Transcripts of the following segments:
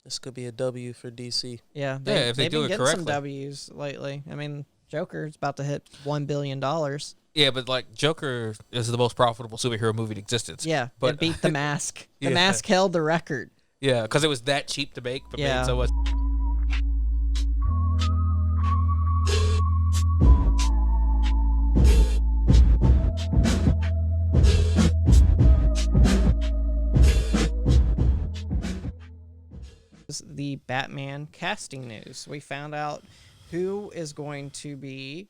This could be a W for DC. Yeah, if they they've do been it getting some correctly. W's lately. I mean, Joker's about to hit $1 billion. Yeah, but like Joker is the most profitable superhero movie in existence. Yeah, but it beat The Mask. The Yeah. Mask held the record. Yeah, because it was that cheap to make, but Yeah. made so much. The Batman casting news. We found out who is going to be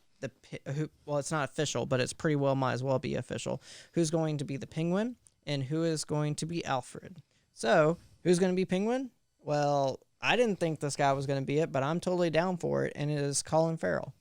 well, it's not official, but it's pretty well might as well be official. Who's going to be the Penguin and who is going to be Alfred. So, who's going to be Penguin? Well, I didn't think this guy was going to be it, but I'm totally down for it, and it is Colin Farrell.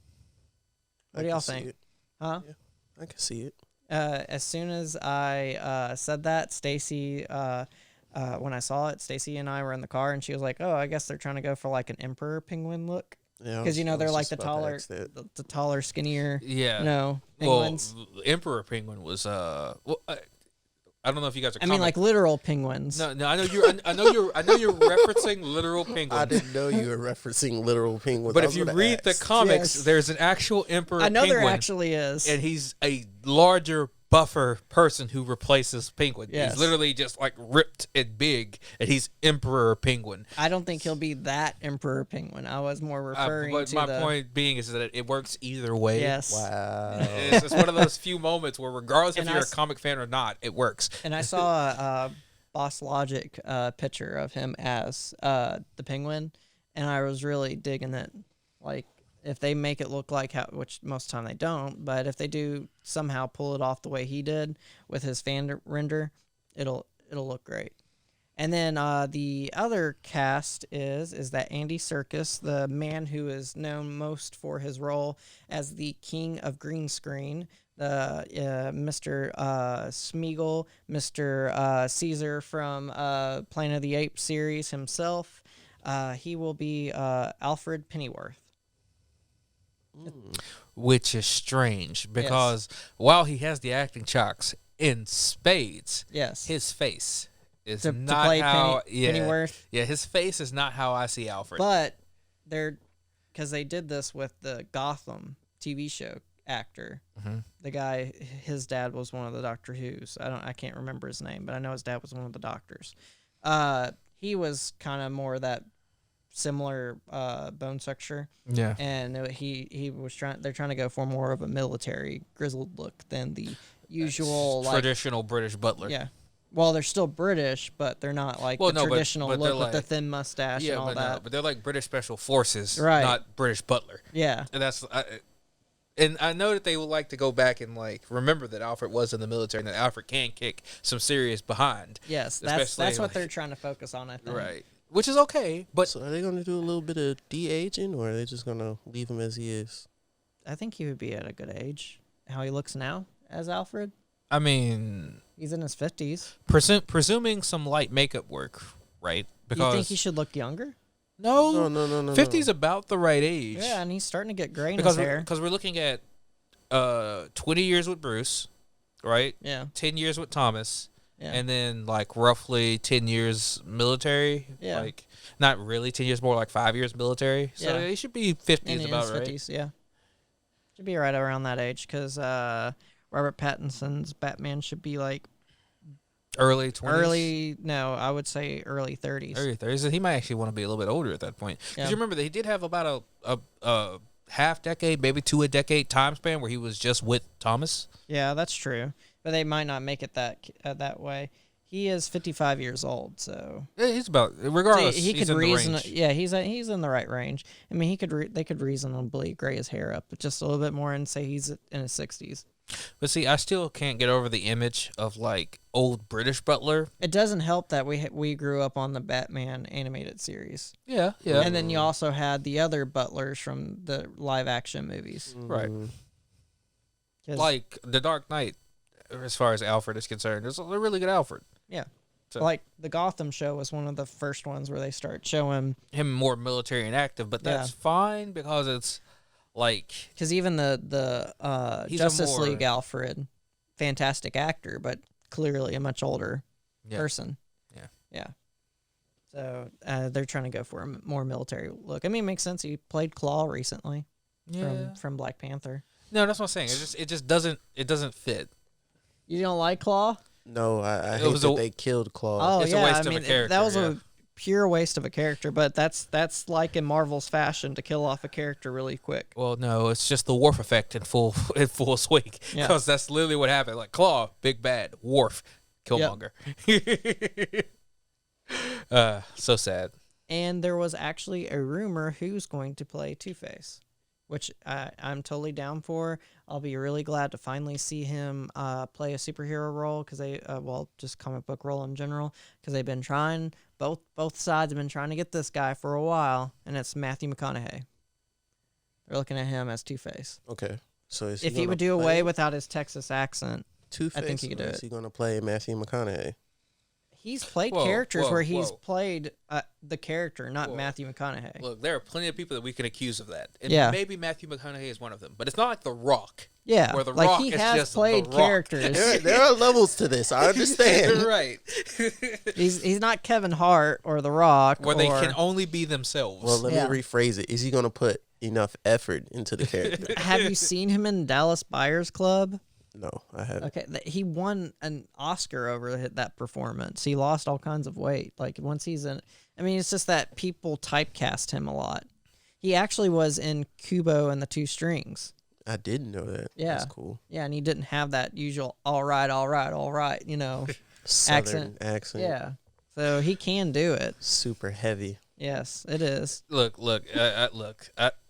What do y'all think? Huh? Yeah, I can see it. As soon as I said that, Stacy, when I saw it, Stacy and I were in the car, and she was like, "Oh, I guess they're trying to go for like an emperor penguin look." Yeah, Because they're like the taller, skinnier, Yeah. penguins. Well, Emperor Penguin was I don't know if you guys are. I mean, like literal penguins. No, I know you're. I know you're referencing literal penguins. I didn't know you were referencing literal penguins. But if you read the comics, Yes. there's an actual Emperor I know Penguin. there actually is. And he's a larger, buffer person who replaces Penguin. Yes. He's literally just like ripped and big, and he's Emperor Penguin. I don't think he'll be that emperor penguin. I was more referring But to my point being is that it works either way. Yes. Wow. It's one of those few moments where, regardless if And you're a comic fan or not, it works. And I saw a Boss Logic picture of him as the penguin, and I was really digging it. Like, if they make it look like how, which most of the time they don't, but if they do somehow pull it off the way he did with his fan render, it'll look great. And then the other cast is that Andy Serkis, the man who is known most for his role as the king of green screen, Mr. Smeagol, Mr. Caesar from Planet of the Apes series himself. He will be Alfred Pennyworth. Which is strange because while he has the acting chops in spades, Yes. his face is To not play how. Pennyworth. Yeah, his face is not how I see Alfred. But because they did this with the Gotham TV show actor, the guy, his dad was one of the Doctor Who's. I can't remember his name, but I know his dad was one of the doctors. He was kind of more that similar bone structure. Yeah. And he was they're trying to go for more of a military grizzled look than the usual traditional British butler. Yeah. Well, they're still British, but they're not like traditional but look with the thin mustache and all that. But they're like British Special Forces, Right. not British butler. Yeah. And and I know that they would like to go back and like remember that Alfred was in the military and that Alfred can kick some serious behind. Yes, that's what they're trying to focus on, I think. Right. Which is okay, but So are they going to do a little bit of de-aging, or are they just going to leave him as he is? I think he would be at a good age. How he looks now as Alfred. I mean, He's in his 50s. presuming some light makeup work, right? Do you think he should look younger? No, No. 50's about the right age. Yeah, and he's starting to get gray in because his hair. because we're looking at 20 years with Bruce, right? Yeah. 10 years with Thomas. Yeah. And then, like, roughly 10 years military. Yeah. Like, not really 10 years, more like 5 years military. So Yeah. he should be 50 in is about his right. 50s, yeah. Should be right around that age, because Robert Pattinson's Batman should be like Early 20s? I would say early 30s. Early 30s. He might actually want to be a little bit older at that point. Because Yeah. you remember that he did have about a half decade, maybe a decade time span where he was just with Thomas. Yeah, that's true. But they might not make it that way. He is 55 years old, so Yeah, he's about, regardless, he he's could in the reason. range. Yeah, he's in the right range. I mean, they could reasonably gray his hair up just a little bit more and say he's in his 60s. But see, I still can't get over the image of, like, old British butler. It doesn't help that we grew up on the Batman animated series. Yeah, yeah. And then you also had the other butlers from the live action movies. Right. 'Cause- Like, The Dark Knight, as far as Alfred is concerned, is a really good Alfred. yeah. So- Like the Gotham show was one of the first ones where they start showing, Him more military and active, but that's fine because it's, like... because even the He's a Justice more- League Alfred, fantastic actor, but clearly a much older Yeah. person. Yeah. Yeah. So they're trying to go for a more military look. I mean, it makes sense. He played Claw recently from Black Panther. No, that's what I'm saying. It just doesn't fit. You don't like Claw? No, I hate that they killed Claw. Oh, It's yeah. a waste I of mean, a character. that was yeah. a pure waste of a character, but that's like in Marvel's fashion to kill off a character really quick. Well, no, it's just the Worf effect in full swing. Yeah. Because that's literally what happened. Like Claw, big bad, Worf, Killmonger. So sad. And there was actually a rumor who's going to play Two-Face, which I'm totally down for. I'll be really glad to finally see him play a superhero role, because just comic book role in general, because they've been trying, both sides have been trying to get this guy for a while, and it's Matthew McConaughey. They're looking at him as Two-Face. Okay, so If he would do away without his Texas accent, Two-Face, I think he could do is it. he going to play Matthew McConaughey? He's played Whoa, characters whoa, where he's whoa. played the character, not Whoa. Matthew McConaughey. Look, there are plenty of people that we can accuse of that. And Yeah. maybe Matthew McConaughey is one of them. But it's not like The Rock. Yeah, Where The like Rock he is has just played The Rock. characters. There are levels to this. I understand. Right. He's not Kevin Hart or The Rock. Where they or- can only be themselves. Well, let Yeah. me rephrase it. Is he going to put enough effort into the character? Have you seen him in Dallas Buyers Club? No, I haven't. Okay, he won an Oscar over that performance. He lost all kinds of weight. Like once he's in, I mean, it's just that people typecast him a lot. He actually was in Kubo and the Two Strings. I didn't know that. Yeah. That's cool. Yeah, and he didn't have that usual all right, Southern accent. Yeah, so he can do it. Super heavy. Yes, it is. Look.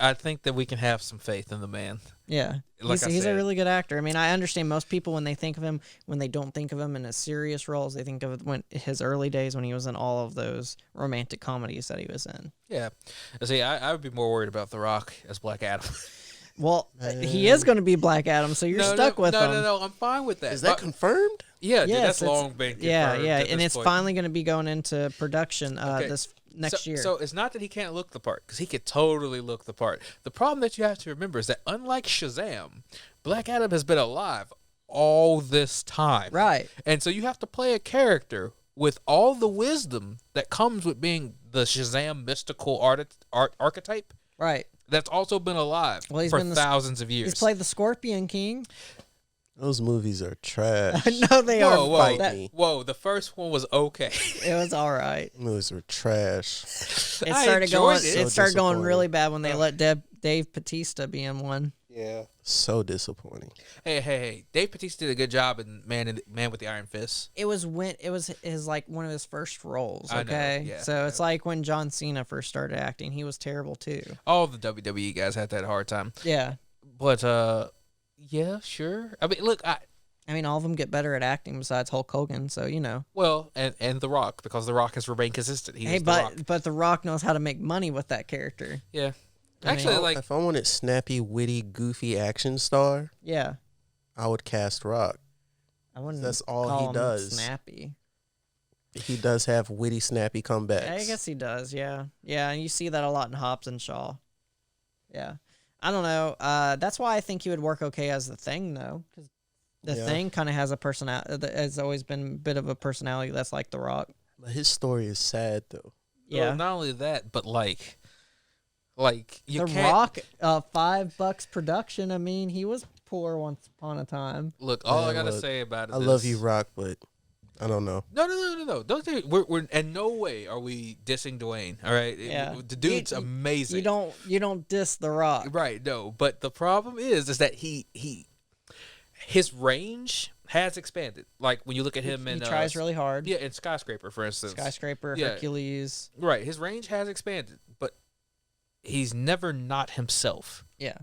I think that we can have some faith in the man. Yeah, Like I he's a said. really good actor. I mean, I understand most people when they think of him, when they don't think of him in his serious roles, they think of when his early days when he was in all of those romantic comedies that he was in. Yeah. See, I would be more worried about The Rock as Black Adam. Well, he is going to be Black Adam, so you're stuck with him. No, I'm fine with that. Is that confirmed? Yeah, dude, Yes, that's it's- long been confirmed. Yeah, at and this it's point. finally going to be going into production Okay. this next year. So it's not that he can't look the part, because he could totally look the part. The problem that you have to remember is that unlike Shazam, Black Adam has been alive all this time. Right. And so you have to play a character with all the wisdom that comes with being the Shazam mystical archetype Right. that's also been alive Well, he's for been thousands of years. He's played the Scorpion King. Those movies are trash. No, they Whoa, are. whoa, Fight That- me. whoa! The first one was okay. it was all right. Movies were trash. It I started going. enjoyed it. It started going disappointing. really bad when they let Dave Bautista be in one. Yeah. So disappointing. Hey! Dave Bautista did a good job in Man with the Iron Fist. It was his like one of his first roles. I know, Okay, yeah, so it's like when John Cena first started acting, he was terrible too. All the WWE guys had that hard time. Yeah, But yeah, sure. I mean, look, I mean all of them get better at acting besides Hulk Hogan. So you know. well, and The Rock, because The Rock has remained consistent. He's Hey, The Rock. but The Rock knows how to make money with that character. Yeah. I mean- Actually, like, If I wanted snappy, witty, goofy action star, Yeah, I would cast Rock. I wouldn't. That's all call he him does. Snappy. He does have witty, snappy comebacks. I guess he does. Yeah, and you see that a lot in Hobbs and Shaw. Yeah, I don't know. That's why I think he would work okay as the Thing, though, because the Yeah. Thing kind of has a personality. Has always been a bit of a personality that's like The Rock. But his story is sad, though. Yeah, well, not only that, but like you The can't Rock, $5 production. I mean, he was poor once upon a time. look. All I Man, gotta look, say about it. I love you, Rock, but I don't know. No. Don't think we're in no way are we dissing Dwayne. All right, Yeah. the dude's You- amazing. You don't diss The Rock. Right, no, but the problem is that his range has expanded. Like when you look at him He in tries really hard. yeah, in Skyscraper, for instance. Skyscraper, Yeah. Hercules. Right, his range has expanded, but he's never not himself. Yeah,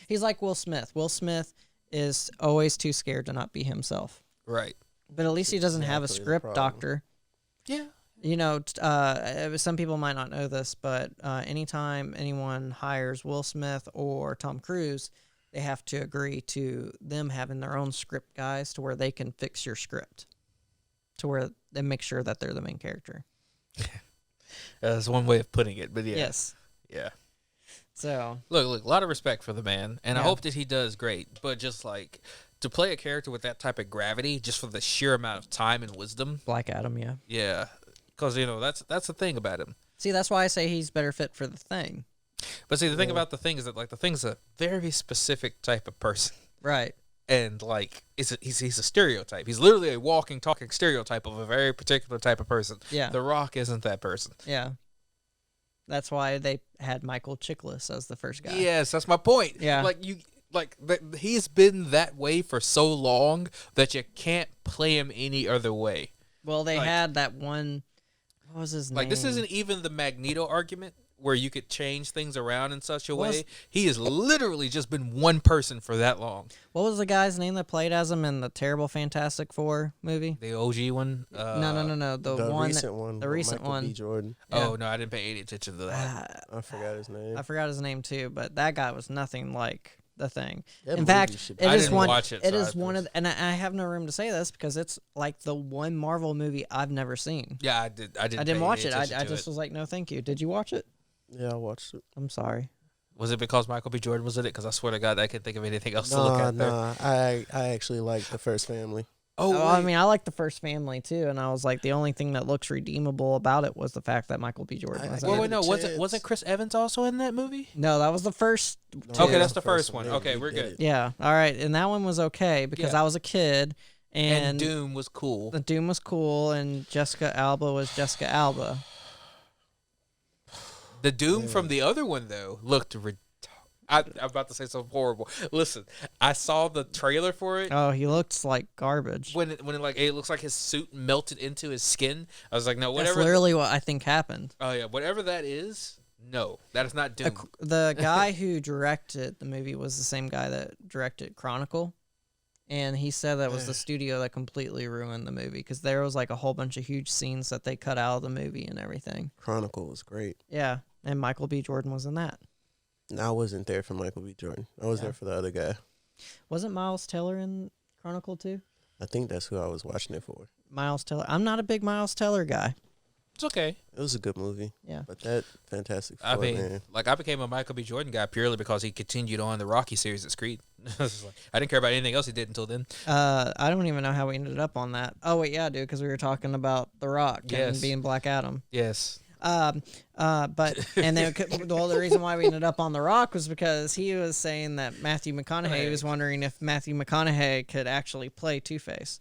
he's like Will Smith. Will Smith is always too scared to not be himself. Right. But at least he doesn't have a exactly the script problem. doctor. Yeah. You know, some people might not know this, but anytime anyone hires Will Smith or Tom Cruise, they have to agree to them having their own script guys to where they can fix your script, to where they make sure that they're the main character. That's one way of putting it, but yeah. Yes. Yeah. So, Look, a lot of respect for the man, and I Yeah. hope that he does great, but just like to play a character with that type of gravity just for the sheer amount of time and wisdom. Black Adam, yeah. Yeah. Because that's the thing about him. See, that's why I say he's better fit for the Thing. But see, the thing about the Thing is that like the Thing's a very specific type of person, Right. and like he's a stereotype. He's literally a walking, talking stereotype of a very particular type of person. Yeah. The Rock isn't that person. Yeah. That's why they had Michael Chiklis as the first guy. Yes, that's my point. Yeah. He's been that way for so long that you can't play him any other way. Well, they Like- had that one. What was his name? Like this isn't even the Magneto argument where you could change things around in such a Was- way. He has literally just been one person for that long. What was the guy's name that played as him in the terrible Fantastic Four movie? The OG one. No. The one. recent one. the with recent Michael one. B. Jordan. Oh no, I didn't pay any attention to that. Ah, I forgot his name. I forgot his name too, but that guy was nothing like the Thing. That In movie fact, should be- it I is didn't one. watch it, It so is I one just- of, and I have no room to say this because it's like the one Marvel movie I've never seen. Yeah, I did. I didn't. I didn't pay watch any it. I attention to just it. was like, no, thank you. Did you watch it? Yeah, I watched it. I'm sorry. Was it because Michael B. Jordan was in it? Because I swear to God, I can't think of anything else to look at there. I actually like the first family. Oh, I wait. mean, I like the first family too, and I was like, the only thing that looks redeemable about it was the fact that Michael B. Jordan was in I- it. Wait, no, a wasn't chance. wasn't Chris Evans also in that movie? No, that was the first. No, Okay, two. that's the first one. Yeah, Okay, he we're did good. it. Yeah. All right, and that one was okay because Yeah. I was a kid, And and Doom was cool. the Doom was cool, and Jessica Alba was Jessica Alba. The Doom from the other one though looked. I'm about to say something horrible. Listen, I saw the trailer for it. Oh, he looks like garbage. When it looks like his suit melted into his skin. I was like, no, That's whatever. literally what I think happened. Oh yeah, whatever that is. No, that is not Doom. The guy who directed the movie was the same guy that directed Chronicle. And he said that was the studio that completely ruined the movie because there was like a whole bunch of huge scenes that they cut out of the movie and everything. Chronicle was great. Yeah, and Michael B. Jordan was in that. And I wasn't there for Michael B. Jordan. I was Yeah. there for the other guy. Wasn't Miles Teller in Chronicle too? I think that's who I was watching it for. Miles Teller. I'm not a big Miles Teller guy. It's okay. It was a good movie. Yeah. But that Fantastic I Four, mean, man. like I became a Michael B. Jordan guy purely because he continued on the Rocky series at Creed. I didn't care about anything else he did until then. I don't even know how we ended up on that. Oh wait, yeah, dude, because we were talking about The Rock Yes. and being Black Adam. Yes. But and then well, the reason why we ended up on The Rock was because he was saying that Matthew McConaughey was wondering if Matthew McConaughey could actually play Two-Face.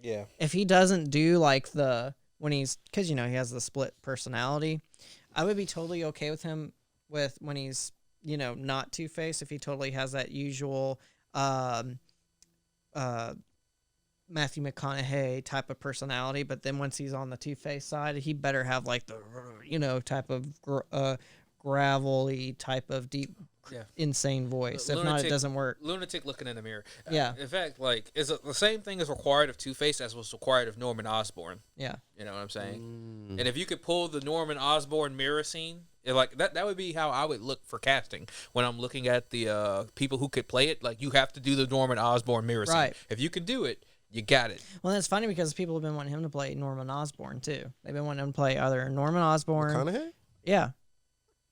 Yeah. If he doesn't do like when he's, because he has the split personality, I would be totally okay with him with when he's not Two-Face, if he totally has that usual Matthew McConaughey type of personality, but then once he's on the Two-Face side, he better have like the type of gravelly type of deep Yeah. insane voice. If not, it Lunatic- doesn't work. Lunatic looking in the mirror. Yeah. In fact, like, is the same thing is required of Two-Face as was required of Norman Osborn. Yeah. You know what I'm saying? Mm. And if you could pull the Norman Osborn mirror scene, like that would be how I would look for casting when I'm looking at the people who could play it. Like, you have to do the Norman Osborn mirror scene. Right. If you can do it, you got it. Well, that's funny because people have been wanting him to play Norman Osborn too. They've been wanting him to play either Norman Osborn. McConaughey? Yeah.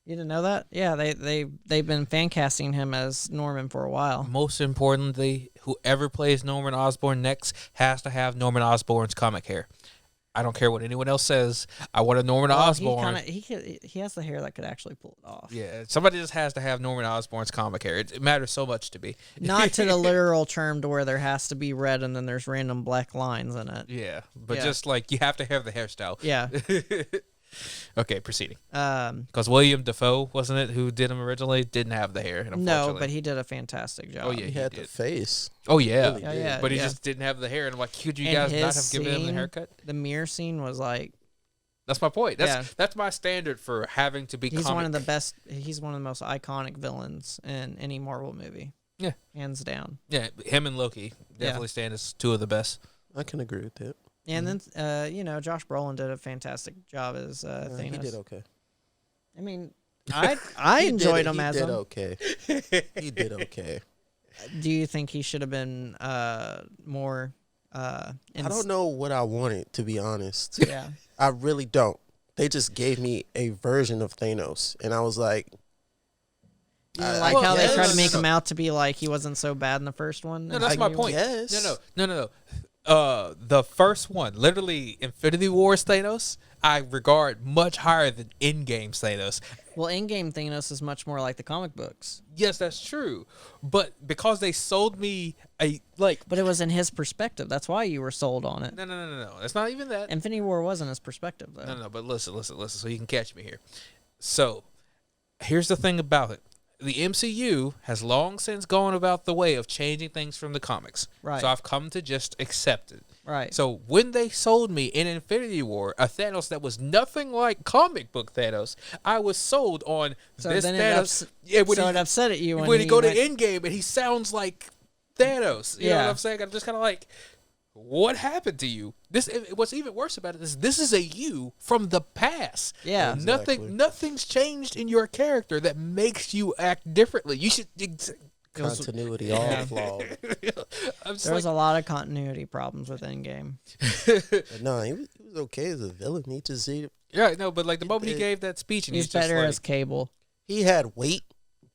You didn't know that? Yeah, they've been fan casting him as Norman for a while. Most importantly, whoever plays Norman Osborn next has to have Norman Osborn's comic hair. I don't care what anyone else says. I want a Norman Osborn. He has the hair that could actually pull it off. Yeah, somebody just has to have Norman Osborn's comic hair. It matters so much to me. Not to the literal term to where there has to be red and then there's random black lines in it. Yeah, but Yeah. just like you have to have the hairstyle. Yeah. Okay, proceeding. Um, Because William Dafoe, wasn't it, who did him originally? Didn't have the hair. no, Unfortunately. but he did a fantastic job. Oh, yeah. He He had did. the face. Oh yeah, Really Yeah, did. yeah. but he just didn't have the hair. And I'm like, could you And guys not his have given him the scene- haircut? The mirror scene was like, That's my point. Yeah. That's my standard for having to be. he's comic. one of the best. He's one of the most iconic villains in any Marvel movie. Yeah. Hands down. Yeah, him and Loki definitely stand as two of the best. I can agree with that. And then, Josh Brolin did a fantastic job as Thanos. He did okay. I mean, I enjoyed him as He did him. okay. He did okay. Do you think he should have been more? I don't know what I wanted, to be honest. Yeah. I really don't. They just gave me a version of Thanos, and I was like, You I- like I how they guess. tried to make him out to be like he wasn't so bad in the first one? No, that's my point. Yes. No. The first one, literally Infinity Wars Thanos, I regard much higher than in-game Thanos. Well, in-game Thanos is much more like the comic books. Yes, that's true. But because they sold me a like But it was in his perspective. That's why you were sold on it. no. It's not even that. Infinity War wasn't his perspective, though. No, but listen, so you can catch me here. So, here's the thing about it. The MCU has long since gone about the way of changing things from the comics. Right. So I've come to just accept it. Right. So when they sold me in Infinity War a Thanos that was nothing like comic book Thanos, I was sold on this then Thanos. it upset at you when he go to went- Endgame and he sounds like Thanos. You know what Yeah. I'm saying? I'm just kind of like, what happened to you? What's even worse about it is this is a you from the past. Yeah. Exactly. Nothing's changed in your character that makes you act differently. You should. Continuity all flawed. I'm just There was like, a lot of continuity problems with Endgame. But no, he was okay as a villain. He just yeah, no, but like the moment he did. gave that speech and He's he's just better like, as Cable. he had weight,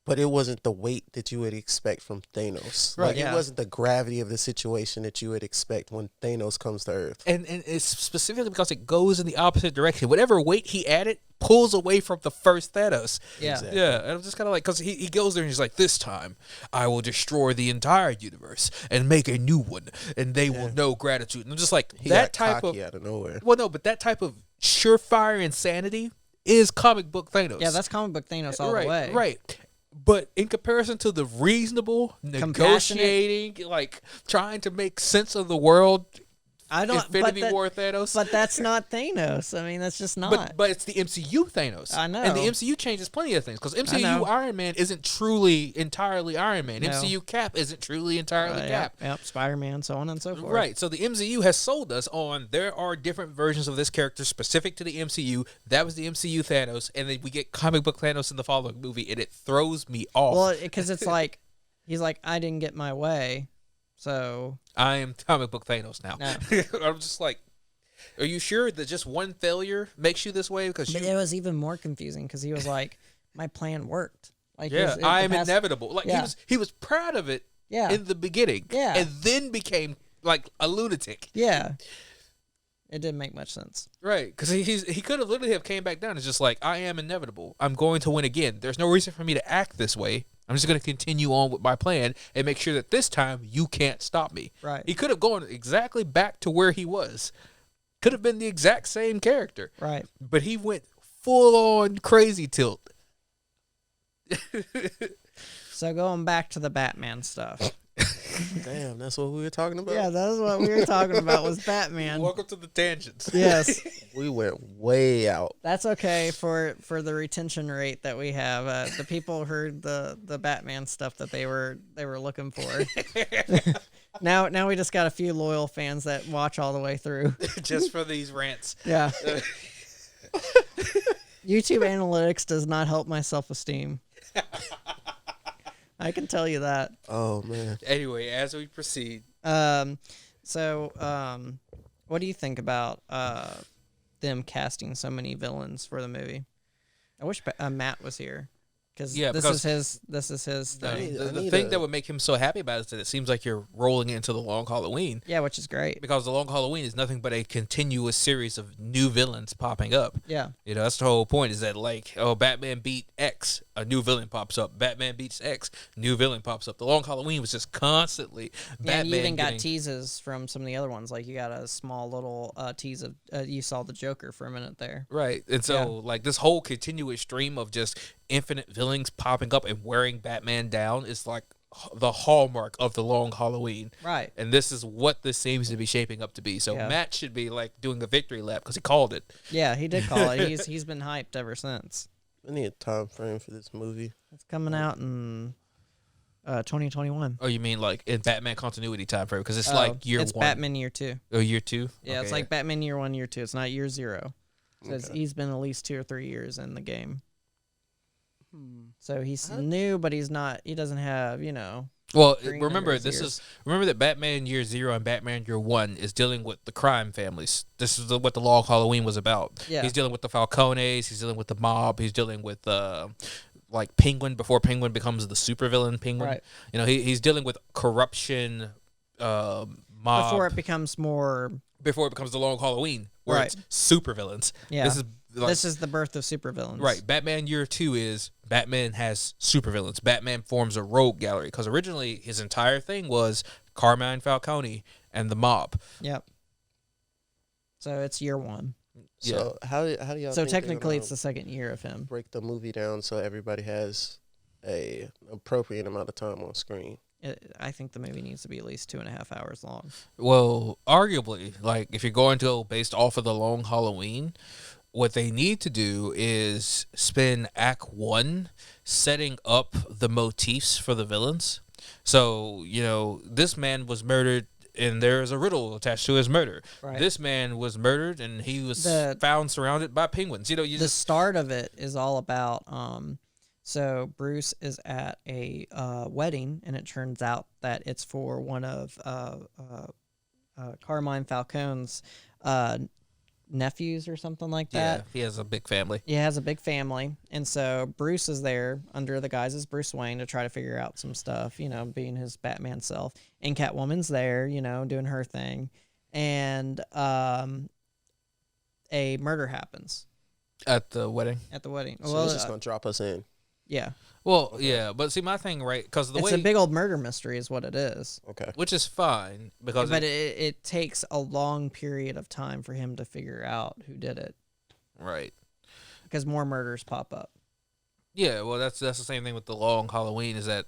but it wasn't the weight that you would expect from Thanos. Right, Like yeah. it wasn't the gravity of the situation that you would expect when Thanos comes to Earth. and it's specifically because it goes in the opposite direction. Whatever weight he added pulls away from the first Thanos. Yeah. Exactly. Yeah, and I'm just kind of like, because he goes there and he's like, this time I will destroy the entire universe and make a new one, and they will know gratitude. And I'm just like, He that got type cocky of, out of nowhere. well, no, but that type of surefire insanity is comic book Thanos. Yeah, that's comic book Thanos all right, the way. right. But in comparison to the reasonable, negotiating, like trying to make sense of the world, I don't. Infinity War Thanos. But that's not Thanos. I mean, that's just not. But it's the MCU Thanos. I know. And the MCU changes plenty of things because MCU know. Iron Man isn't truly entirely Iron Man. No. MCU Cap isn't truly entirely Cap. Yep. Spider-Man, so on and so forth. Right. So the MCU has sold us on there are different versions of this character specific to the MCU. That was the MCU Thanos, and then we get comic book Thanos in the following movie, and it throws me off. Well, because it's like he's like, I didn't get my way, so I am comic book Thanos now. No. I'm just like, are you sure that just one failure makes you this way? Because But it was even more confusing because he was like, my plan worked. Like, yeah, I am inevitable. Like Yeah. he was proud of it Yeah. in the beginning, Yeah. and then became like a lunatic, Yeah. It didn't make much sense. right? Because he could have literally have came back down. It's just like, I am inevitable. I'm going to win again. There's no reason for me to act this way. I'm just going to continue on with my plan and make sure that this time you can't stop me. Right. He could have gone exactly back to where he was. Could have been the exact same character. Right. But he went full on crazy tilt. So going back to the Batman stuff. Damn, that's what we were talking about. Yeah, that is what we were talking about was Batman. Welcome to the tangents. Yes. We went way out. That's okay for the retention rate that we have. The people heard the Batman stuff that they were looking for. Now we just got a few loyal fans that watch all the way through. Just for these rants. Yeah. YouTube analytics does not help my self-esteem. I can tell you that. Oh man. Anyway, as we proceed, What do you think about them casting so many villains for the movie? I wish Matt was here this because is his thing. the thing that would make him so happy about it is that it seems like you're rolling into the Long Halloween. Yeah, which is great. Because the Long Halloween is nothing but a continuous series of new villains popping up. Yeah. You know, that's the whole point, is that like, oh, Batman beat X, a new villain pops up. Batman beats X, new villain pops up. The Long Halloween was just constantly Batman you even got getting- teases from some of the other ones. Like you got a small little tease of you saw the Joker for a minute there. Right. And so, Yeah. like, this whole continuous stream of just infinite villains popping up and wearing Batman down is like the hallmark of the Long Halloween. Right. And this is what this seems to be shaping up to be. So Yeah. Matt should be like doing a victory lap because he called it. Yeah, he did call it. He's been hyped ever since. I need a time frame for this movie. It's coming out in 2021. Oh, you mean like in Batman continuity time frame? Because it's Oh, like year it's one. Batman year 2. Oh, year 2? Yeah, it's Okay, like Batman year 1, year 2. It's not year 0. So Okay. he's been at least 2 or 3 years in the game. So he's new, but he's not. He doesn't have, Well, 300 remember years. remember that Batman Year 0 and Batman Year 1 is dealing with the crime families. This is what the Long Halloween was about. Yeah. He's dealing with the Falcones. He's dealing with the mob. He's dealing with like Penguin before Penguin becomes the supervillain Penguin. Right. You know, he's dealing with corruption, mob before it becomes more. before it becomes the Long Halloween. where Right. it's supervillains. Yeah. This is like, This is the birth of supervillains. right. Batman Year 2 is Batman has supervillains. Batman forms a rogue gallery because originally his entire thing was Carmine Falcone and the mob. Yep. So it's year 1. So how do y'all? So think they're technically, gonna it's the second year of him. break the movie down so everybody has a appropriate amount of time on screen. I think the movie needs to be at least 2.5 hours long. Well, arguably, like if you're going to go based off of the Long Halloween, what they need to do is spend Act 1 setting up the motifs for the villains. So, this man was murdered and there is a riddle attached to his murder. Right. This man was murdered and he was found surrounded by penguins. The start of it is all about so Bruce is at a wedding, and it turns out that it's for one of Carmine Falcone's nephews or something like that. Yeah, he has a big family. He has a big family, and so Bruce is there under the guise as Bruce Wayne to try to figure out some stuff, being his Batman self. And Catwoman's there, doing her thing, and a murder happens At the wedding. So it's just gonna drop us in. Yeah. Well, yeah, but see, my thing, right, because It's a big old murder mystery is what it is. Okay. which is fine, because But it takes a long period of time for him to figure out who did it, right. because more murders pop up. Yeah, well, that's the same thing with the Long Halloween, is that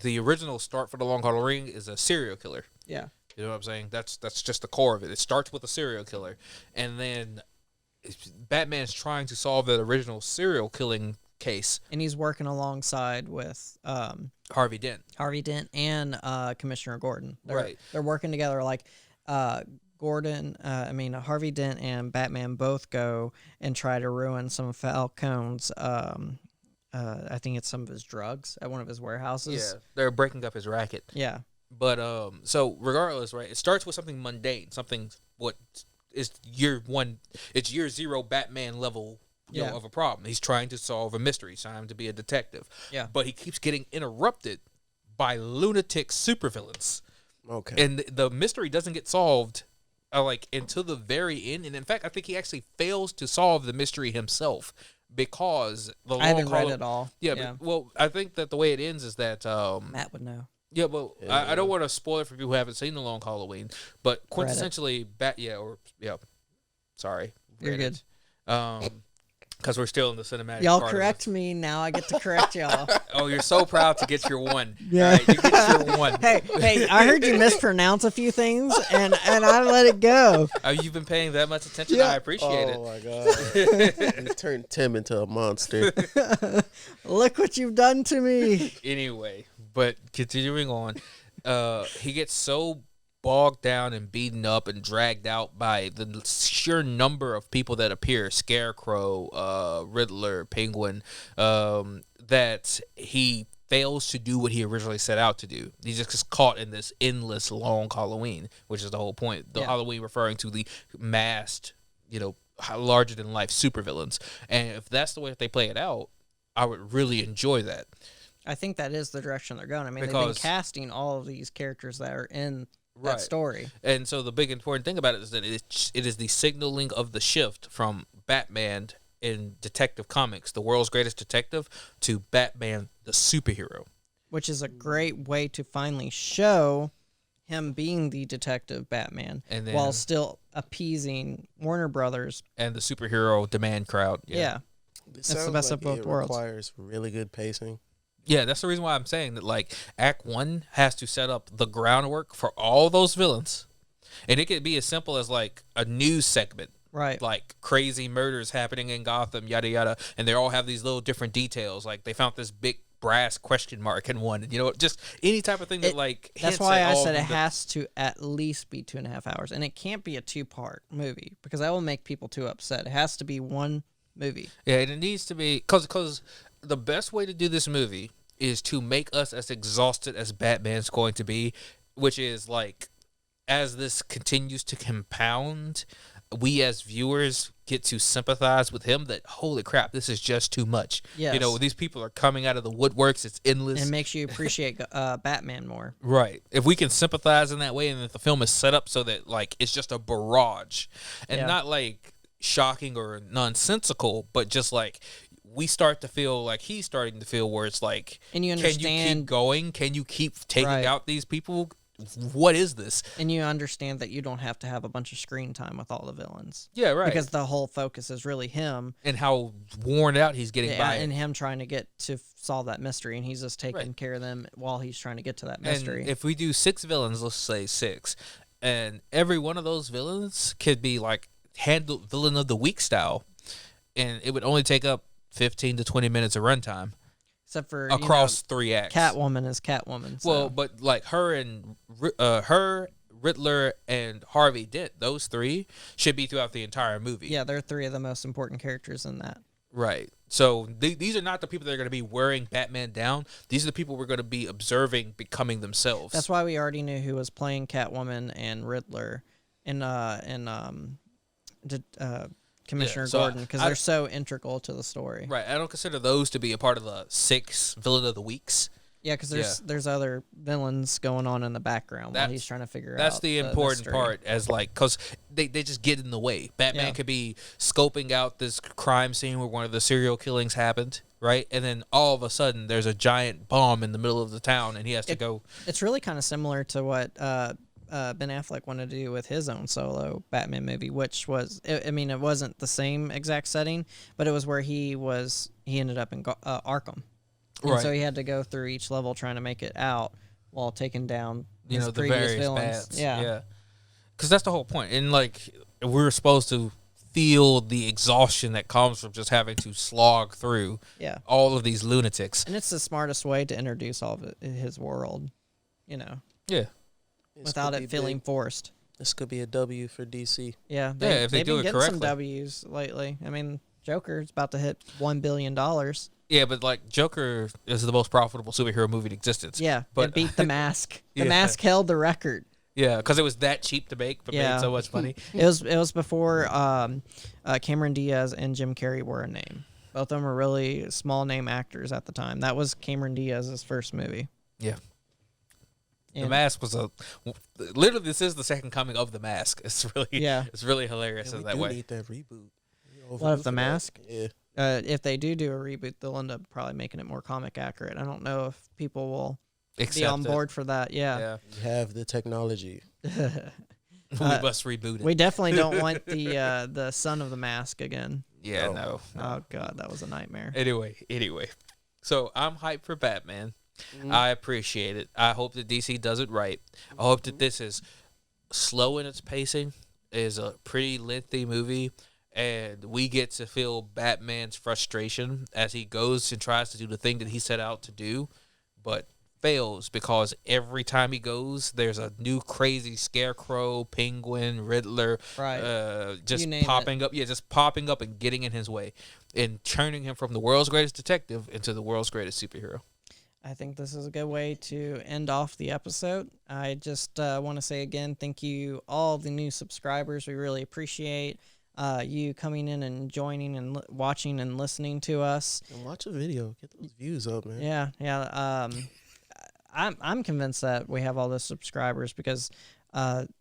the original start for the Long Halloween is a serial killer. Yeah. You know what I'm saying? That's just the core of it. It starts with a serial killer, and then Batman's trying to solve that original serial killing case. And he's working alongside with Harvey Dent. Harvey Dent and Commissioner Gordon. Right. They're working together like Harvey Dent and Batman both go and try to ruin some of Falcone's I think it's some of his drugs at one of his warehouses. Yeah, they're breaking up his racket. Yeah. But so regardless, right? It starts with something mundane, something what is year 1. It's year 0 Batman level, of a problem. He's trying to solve a mystery. He's trying to be a detective. Yeah. But he keeps getting interrupted by lunatic supervillains. Okay. And the mystery doesn't get solved until the very end. And in fact, I think he actually fails to solve the mystery himself because I haven't read it all. Yeah. But, I think that the way it ends is that Matt would know. yeah, but I don't want to spoil it for people who haven't seen The Long Halloween. But quintessentially, sorry, You're good. Because we're still in the cinematic. Y'all part correct me now. I get to correct y'all. Oh, you're so proud to get your 1. Yeah. All right, you get your 1. Hey, I heard you mispronounce a few things, and I let it go. Oh, you've been paying that much attention. I appreciate it. Oh my god! You turned Tim into a monster. Look what you've done to me. Anyway, but continuing on, he gets so bogged down and beaten up and dragged out by the sheer number of people that appear, Scarecrow, Riddler, Penguin, that he fails to do what he originally set out to do. He's just gets caught in this endless long Halloween, which is the whole point. The Halloween referring to the masked, larger than life supervillains. And if that's the way that they play it out, I would really enjoy that. I think that is the direction they're going. I mean, they've Because- been casting all of these characters that are in that story. And so the big important thing about it is that it is the signaling of the shift from Batman in Detective Comics, the world's greatest detective, to Batman the superhero. Which is a great way to finally show him being the detective Batman, And then- while still appeasing Warner Brothers. And the superhero demand crowd. Yeah. It the sounds best like of both it worlds. requires really good pacing. Yeah, that's the reason why I'm saying that, Act 1 has to set up the groundwork for all those villains. And it could be as simple as, a news segment. Right. Like, crazy murders happening in Gotham, yada, yada. And they all have these little different details. Like, they found this big brass question mark in one. And, just any type of thing that, That's hints why at I all said of it the- has to at least be 2.5 hours. And it can't be a 2-part movie, because that will make people too upset. It has to be one movie. Yeah, and it needs to be... Because the best way to do this movie is to make us as exhausted as Batman's going to be, which is, as this continues to compound, we as viewers get to sympathize with him that, holy crap, this is just too much. Yes. These people are coming out of the woodworks. It's endless. And it makes you appreciate Batman more. Right. If we can sympathize in that way, and if the film is set up so that like it's just a barrage and not like shocking or nonsensical, but just like we start to feel like he's starting to feel where it's like, and you can you understand, keep going? Can you keep taking out these people? What is this? And you understand that you don't have to have a bunch of screen time with all the villains. Yeah, right. Because the whole focus is really him. And how worn out he's getting by it. And him trying to get to solve that mystery, and he's just taking care of them while he's trying to get to that mystery. And if we do 6 villains, let's say 6, and every one of those villains could be like handle villain of the week style, and it would only take up 15 to 20 minutes of runtime. Except for across 3 acts. Catwoman is Catwoman. So. Well, but like her, Riddler, and Harvey Dent, those 3 should be throughout the entire movie. Yeah, they're 3 of the most important characters in that. Right. So these are not the people that are going to be wearing Batman down. These are the people we're going to be observing becoming themselves. That's why we already knew who was playing Catwoman and Riddler in Commissioner Gordon, because they're so integral to the story. Right. I don't consider those to be a part of the 6 villain of the weeks. Yeah, because there's other villains going on in the background while he's trying to figure out. That's the important part, as like, because they just get in the way. Batman could be scoping out this crime scene where one of the serial killings happened, right? And then all of a sudden there's a giant bomb in the middle of the town, and he has to go. It's really kind of similar to what Ben Affleck wanted to do with his own solo Batman movie, which was, I mean, it wasn't the same exact setting, but it was where he ended up in Arkham. And so he had to go through each level trying to make it out while taking down his the previous various villains. bats. Yeah. Because that's the whole point. And like, we're supposed to feel the exhaustion that comes from just having to slog through all of these lunatics. And it's the smartest way to introduce all of his world, Yeah. Without it feeling forced. This could be a W for DC. Yeah, if they do it correctly. They've been getting some W's lately. I mean, Joker's about to hit $1 billion. Yeah, but like Joker is the most profitable superhero movie in existence. Yeah, but it beat The Mask. The Mask held the record. Yeah, because it was that cheap to make, but made so much money. It was before Cameron Diaz and Jim Carrey were a name. Both of them were really small name actors at the time. That was Cameron Diaz's first movie. Yeah. The Mask was literally, this is the second coming of The Mask. It's really hilarious in that way. We need that reboot. What of The Mask? Yeah. If they do a reboot, they'll end up probably making it more comic accurate. I don't know if people will be on board for that. Yeah. We have the technology. We must reboot it. We definitely don't want the son of The Mask again. Yeah, no. Oh God, that was a nightmare. Anyway. So I'm hyped for Batman. Mm-hmm. I appreciate it. I hope that DC does it right. I hope that this is slow in its pacing. It is a pretty lengthy movie, and we get to feel Batman's frustration as he goes and tries to do the thing that he set out to do, but fails because every time he goes, there's a new crazy Scarecrow, Penguin, Riddler, just popping up. Yeah, just popping up and getting in his way and turning him from the world's greatest detective into the world's greatest superhero. I think this is a good way to end off the episode. I just want to say again, thank you all the new subscribers. We really appreciate you coming in and joining and watching and listening to us. And watch a video, get those views up, man. Yeah. I'm convinced that we have all those subscribers because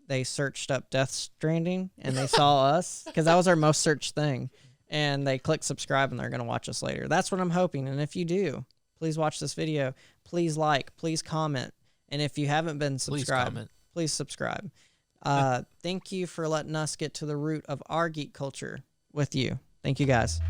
they searched up Death Stranding and they saw us because that was our most searched thing, and they click subscribe and they're going to watch us later. That's what I'm hoping. And if you do, please watch this video. Please like. Please comment. And if you haven't been subscribed, please subscribe. Thank you for letting us get to the root of our geek culture with you. Thank you, guys.